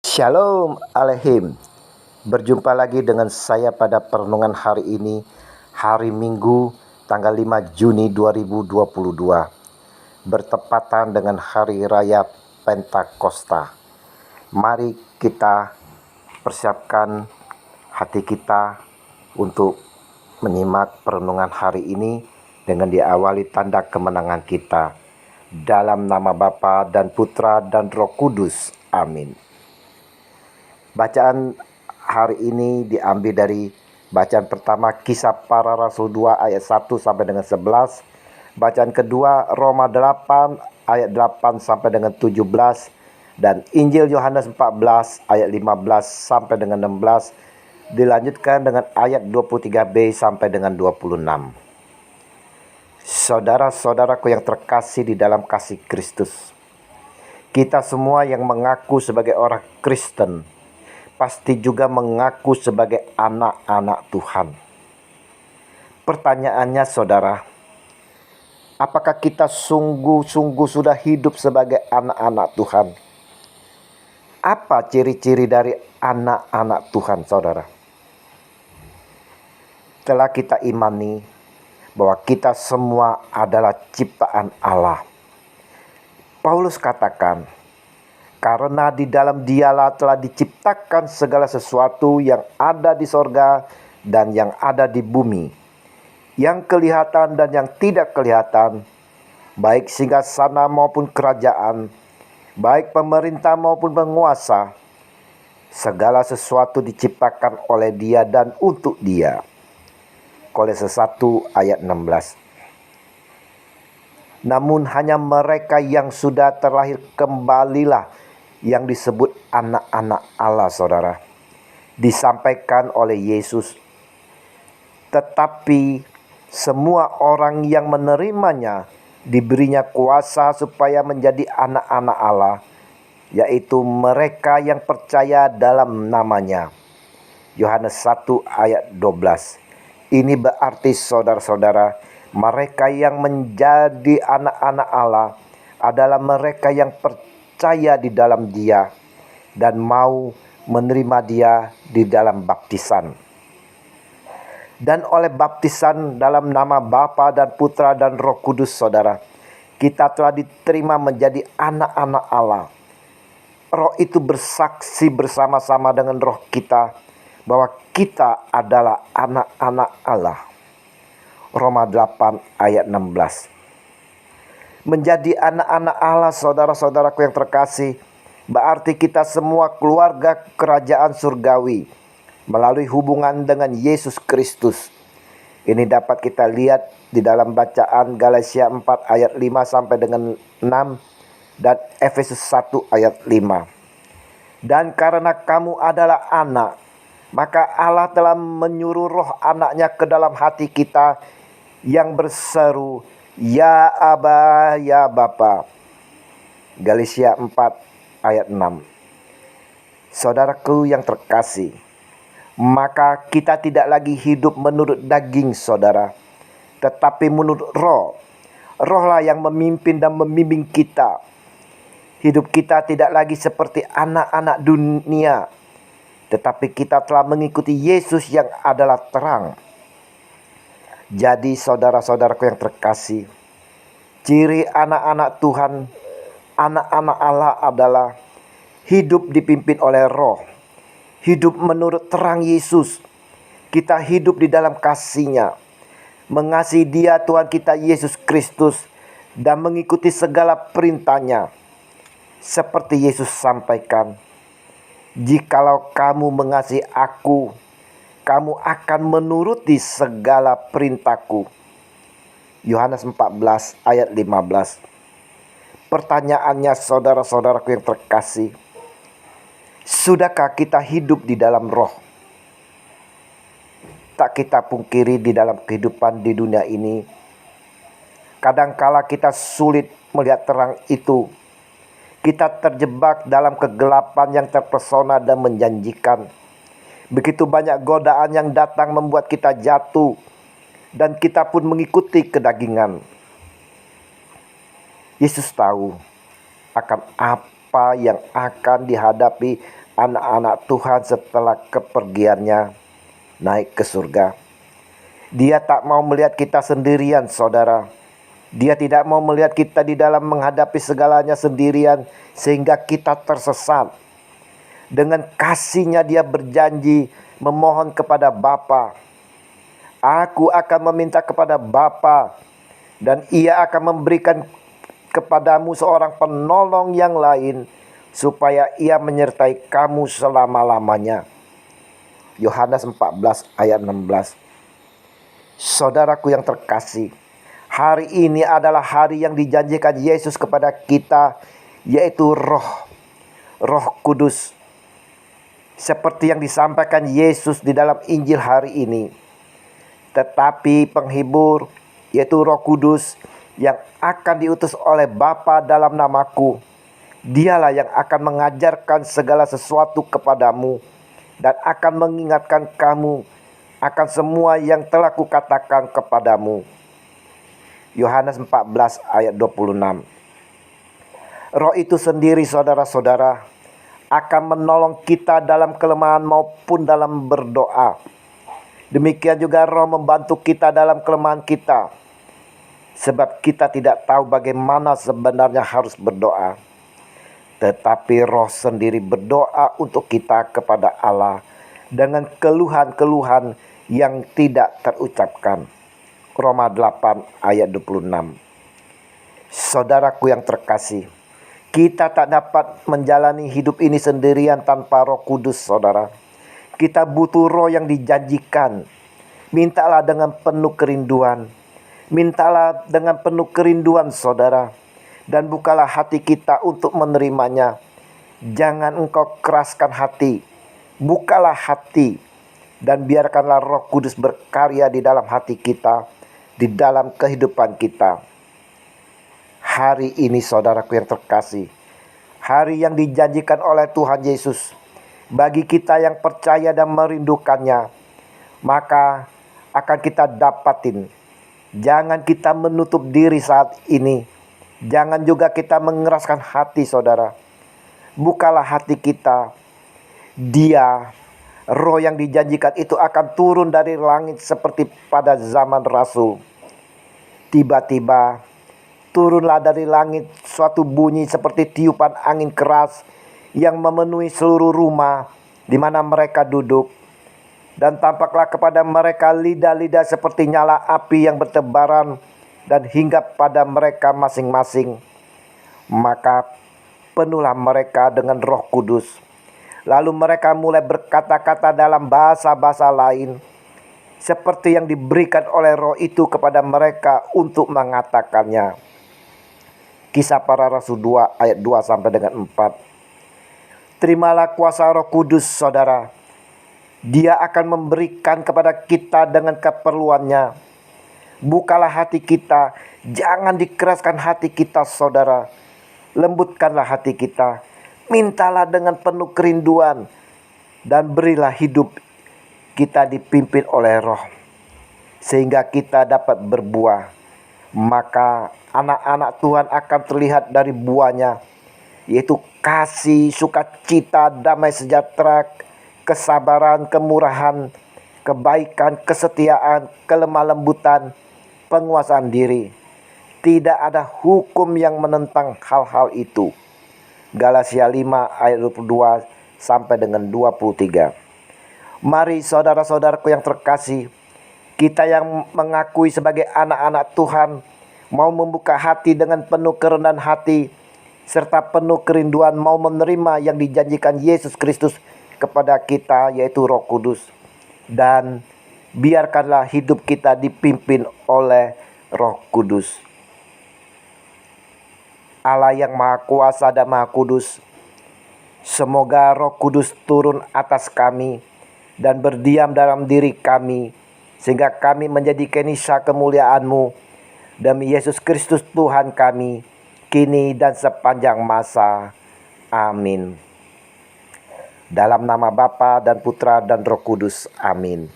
Shalom Alehim. Berjumpa lagi dengan saya pada perenungan hari ini, hari Minggu tanggal 5 Juni 2022, bertepatan dengan hari raya Pentakosta. Mari kita persiapkan hati kita untuk menyimak perenungan hari ini dengan diawali tanda kemenangan kita. Dalam nama Bapa dan Putra dan Roh Kudus. Amin. Bacaan hari ini diambil dari bacaan pertama Kisah Para Rasul 2 ayat 1 sampai dengan 11. Bacaan kedua Roma 8 ayat 8 sampai dengan 17. Dan Injil Yohanes 14 ayat 15 sampai dengan 16. Dilanjutkan dengan ayat 23b sampai dengan 26. Saudara-saudaraku yang terkasih di dalam kasih Kristus, kita semua yang mengaku sebagai orang Kristen pasti juga mengaku sebagai anak-anak Tuhan. Pertanyaannya saudara, apakah kita sungguh-sungguh sudah hidup sebagai anak-anak Tuhan? Apa ciri-ciri dari anak-anak Tuhan saudara? Telah kita imani bahwa kita semua adalah ciptaan Allah. Paulus katakan, karena di dalam Dialah telah diciptakan segala sesuatu yang ada di sorga dan yang ada di bumi, yang kelihatan dan yang tidak kelihatan, baik singgasana maupun kerajaan, baik pemerintah maupun penguasa. Segala sesuatu diciptakan oleh Dia dan untuk Dia. Kolose 1 ayat 16. Namun hanya mereka yang sudah terlahir kembalilah yang disebut anak-anak Allah saudara. Disampaikan oleh Yesus. Tetapi semua orang yang menerimanya diberinya kuasa supaya menjadi anak-anak Allah, yaitu mereka yang percaya dalam namanya. Yohanes 1 ayat 12. Ini berarti saudara-saudara, mereka yang menjadi anak-anak Allah adalah mereka yang percaya di dalam Dia dan mau menerima Dia di dalam baptisan. Dan oleh baptisan dalam nama Bapa dan Putra dan Roh Kudus saudara, kita telah diterima menjadi anak-anak Allah. Roh itu bersaksi bersama-sama dengan roh kita bahwa kita adalah anak-anak Allah. Roma 8 ayat 16. Menjadi anak-anak Allah saudara-saudaraku yang terkasih, berarti kita semua keluarga kerajaan surgawi melalui hubungan dengan Yesus Kristus. Ini dapat kita lihat di dalam bacaan Galatia 4 ayat 5 sampai dengan 6 dan Efesus 1 ayat 5. Dan karena kamu adalah anak, maka Allah telah menyuruh roh anaknya ke dalam hati kita yang berseru, Ya Aba, Ya Bapa. Galatia 4 ayat 6. Saudaraku yang terkasih, maka kita tidak lagi hidup menurut daging saudara, tetapi menurut roh. Rohlah yang memimpin dan membimbing kita. Hidup kita tidak lagi seperti anak-anak dunia, tetapi kita telah mengikuti Yesus yang adalah terang. Jadi saudara-saudaraku yang terkasih, ciri anak-anak Tuhan, anak-anak Allah adalah hidup dipimpin oleh roh. Hidup menurut terang Yesus. Kita hidup di dalam kasih-Nya, mengasihi Dia Tuhan kita Yesus Kristus dan mengikuti segala perintah-Nya. Seperti Yesus sampaikan, jikalau kamu mengasihi aku, kamu akan menuruti segala perintahku. Yohanes 14 ayat 15. Pertanyaannya saudara-saudaraku yang terkasih, sudahkah kita hidup di dalam roh? Tak kita pungkiri di dalam kehidupan di dunia ini, kadangkala kita sulit melihat terang itu. Kita terjebak dalam kegelapan yang terpesona dan menjanjikan. Begitu banyak godaan yang datang membuat kita jatuh, dan kita pun mengikuti kedagingan. Yesus tahu akan apa yang akan dihadapi anak-anak Tuhan setelah kepergiannya naik ke surga. Dia tak mau melihat kita sendirian, saudara. Dia tidak mau melihat kita di dalam menghadapi segalanya sendirian sehingga kita tersesat. Dengan kasih-Nya Dia berjanji memohon kepada Bapa. Aku akan meminta kepada Bapa dan Ia akan memberikan kepadamu seorang penolong yang lain supaya Ia menyertai kamu selama-lamanya. Yohanes 14 ayat 16. Saudaraku yang terkasih, hari ini adalah hari yang dijanjikan Yesus kepada kita, yaitu Roh Kudus. Seperti yang disampaikan Yesus di dalam Injil hari ini. Tetapi penghibur, yaitu Roh Kudus, yang akan diutus oleh Bapa dalam namaku, Dialah yang akan mengajarkan segala sesuatu kepadamu dan akan mengingatkan kamu akan semua yang telah kukatakan kepadamu. Yohanes 14 ayat 26. Roh itu sendiri, saudara-saudara, akan menolong kita dalam kelemahan maupun dalam berdoa. Demikian juga Roh membantu kita dalam kelemahan kita, sebab kita tidak tahu bagaimana sebenarnya harus berdoa. Tetapi Roh sendiri berdoa untuk kita kepada Allah dengan keluhan-keluhan yang tidak terucapkan. Roma 8 ayat 26. Saudaraku yang terkasih, kita tak dapat menjalani hidup ini sendirian tanpa Roh Kudus, saudara. Kita butuh Roh yang dijanjikan. Mintalah dengan penuh kerinduan. Mintalah dengan penuh kerinduan, saudara. Dan bukalah hati kita untuk menerimanya. Jangan engkau keraskan hati. Bukalah hati. Dan biarkanlah Roh Kudus berkarya di dalam hati kita, di dalam kehidupan kita. Hari ini, saudaraku yang terkasih, hari yang dijanjikan oleh Tuhan Yesus bagi kita yang percaya dan merindukannya, maka akan kita dapatin. Jangan kita menutup diri saat ini. Jangan juga kita mengeraskan hati, saudara. Bukalah hati kita. Dia, Roh yang dijanjikan itu akan turun dari langit seperti pada zaman Rasul. Tiba-tiba turunlah dari langit suatu bunyi seperti tiupan angin keras yang memenuhi seluruh rumah di mana mereka duduk. Dan tampaklah kepada mereka lidah-lidah seperti nyala api yang bertebaran dan hinggap pada mereka masing-masing. Maka penuhlah mereka dengan Roh Kudus. Lalu mereka mulai berkata-kata dalam bahasa-bahasa lain, seperti yang diberikan oleh Roh itu kepada mereka untuk mengatakannya. Kisah Para Rasul 2 ayat 2 sampai dengan 4. Terimalah kuasa Roh Kudus, saudara. Dia akan memberikan kepada kita dengan keperluannya. Bukalah hati kita, jangan dikeraskan hati kita, saudara. Lembutkanlah hati kita. Mintalah dengan penuh kerinduan dan berilah hidup kita dipimpin oleh Roh sehingga kita dapat berbuah. Maka anak-anak Tuhan akan terlihat dari buahnya, yaitu kasih, sukacita, damai sejahtera, kesabaran, kemurahan, kebaikan, kesetiaan, kelemah lembutan, penguasaan diri. Tidak ada hukum yang menentang hal-hal itu. Galatia 5 ayat 22 sampai dengan 23. Mari saudara-saudaraku yang terkasih, kita yang mengakui sebagai anak-anak Tuhan mau membuka hati dengan penuh kerendahan hati serta penuh kerinduan mau menerima yang dijanjikan Yesus Kristus kepada kita, yaitu Roh Kudus. Dan biarkanlah hidup kita dipimpin oleh Roh Kudus. Allah yang Maha Kuasa dan Maha Kudus, semoga Roh Kudus turun atas kami dan berdiam dalam diri kami, sehingga kami menjadi kenisa kemuliaan-Mu demi Yesus Kristus Tuhan kami, kini dan sepanjang masa. Amin. Dalam nama Bapa dan Putra dan Roh Kudus. Amin.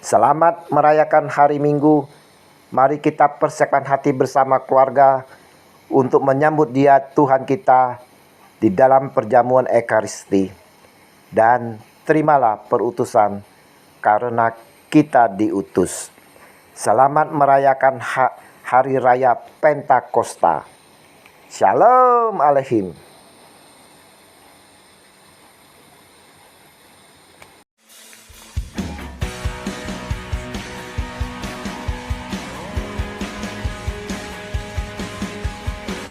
Selamat merayakan hari Minggu. Mari kita persiapkan hati bersama keluarga untuk menyambut Dia Tuhan kita di dalam perjamuan Ekaristi. dan terimalah perutusan karena kita diutus. Selamat merayakan hari raya Pentakosta. Shalom Aleichem.